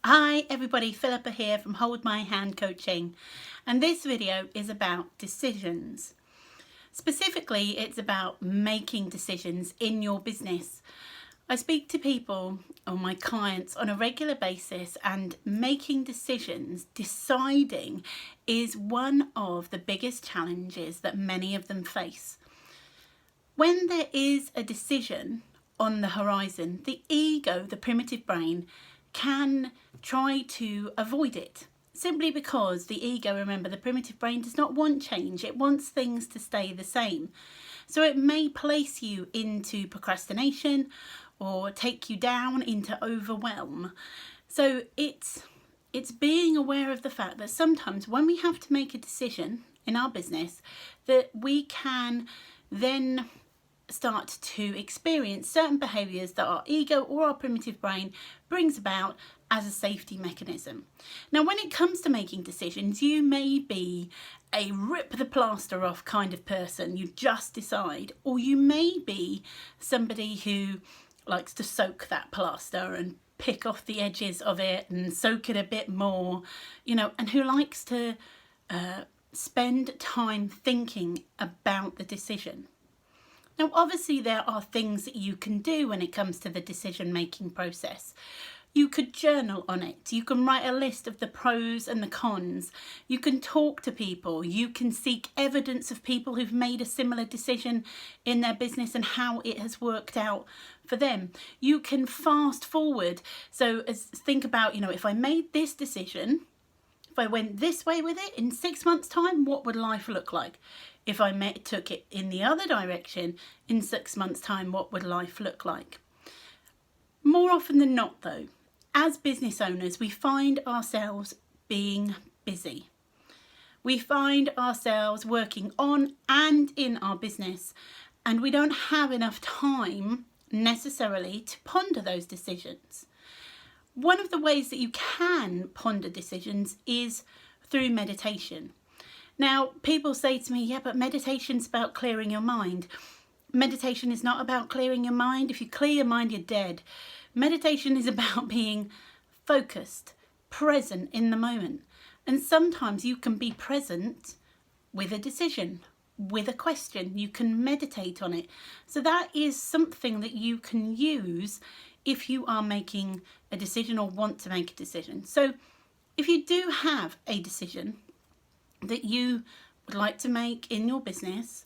Hi everybody, Philippa here from Hold My Hand Coaching, and this video is about decisions. Specifically, it's about making decisions in your business. I speak to people or my clients on a regular basis, and making decisions, deciding, is one of the biggest challenges that many of them face. When there is a decision on the horizon, the ego, the primitive brain, can try to avoid it, simply because the ego, remember, the primitive brain does not want change. It wants things to stay the same. So it may place you into procrastination or take you down into overwhelm. So it's being aware of the fact that sometimes when we have to make a decision in our business, that we can then start to experience certain behaviours that our ego or our primitive brain brings about as a safety mechanism. Now, when it comes to making decisions, you may be a rip the plaster off kind of person. You just decide. Or you may be somebody who likes to soak that plaster and pick off the edges of it and soak it a bit more, and who likes to spend time thinking about the decision. Now, obviously, there are things that you can do when it comes to the decision-making process. You could journal on it. You can write a list of the pros and the cons. You can talk to people. You can seek evidence of people who've made a similar decision in their business and how it has worked out for them. You can fast forward. So think about, if I made this decision, if I went this way with it in 6 months' time, what would life look like? If I took it in the other direction in 6 months' time, what would life look like? More often than not, though, as business owners, we find ourselves being busy. We find ourselves working on and in our business, and we don't have enough time necessarily to ponder those decisions. One of the ways that you can ponder decisions is through meditation. Now, people say to me, yeah, but meditation's about clearing your mind. Meditation is not about clearing your mind. If you clear your mind, you're dead. Meditation is about being focused, present in the moment. And sometimes you can be present with a decision, with a question. You can meditate on it. So that is something that you can use if you are making a decision or want to make a decision. So if you do have a decision that you would like to make in your business,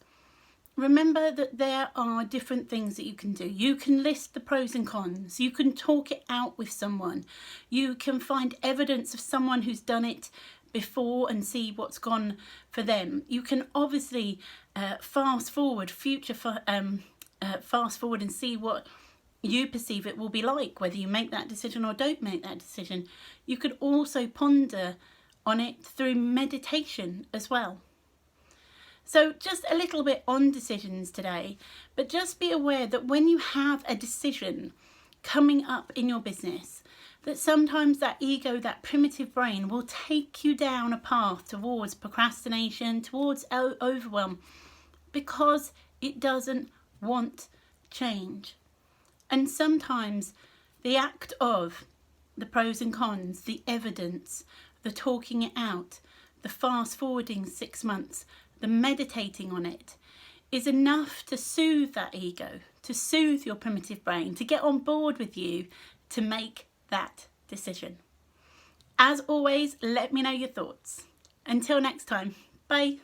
remember that there are different things that you can do. You can list the pros and cons. You can talk it out with someone. You can find evidence of someone who's done it before and see what's gone for them. You can obviously fast forward and see what you perceive it will be like, whether you make that decision or don't make that decision. You could also ponder on it through meditation as well. So just a little bit on decisions today, but just be aware that when you have a decision coming up in your business, that sometimes that ego, that primitive brain, will take you down a path towards procrastination, towards overwhelm, because it doesn't want change. And sometimes the act of the pros and cons, the evidence, the talking it out, the fast forwarding 6 months, the meditating on it, is enough to soothe that ego, to soothe your primitive brain, to get on board with you to make that decision. As always, let me know your thoughts. Until next time, bye.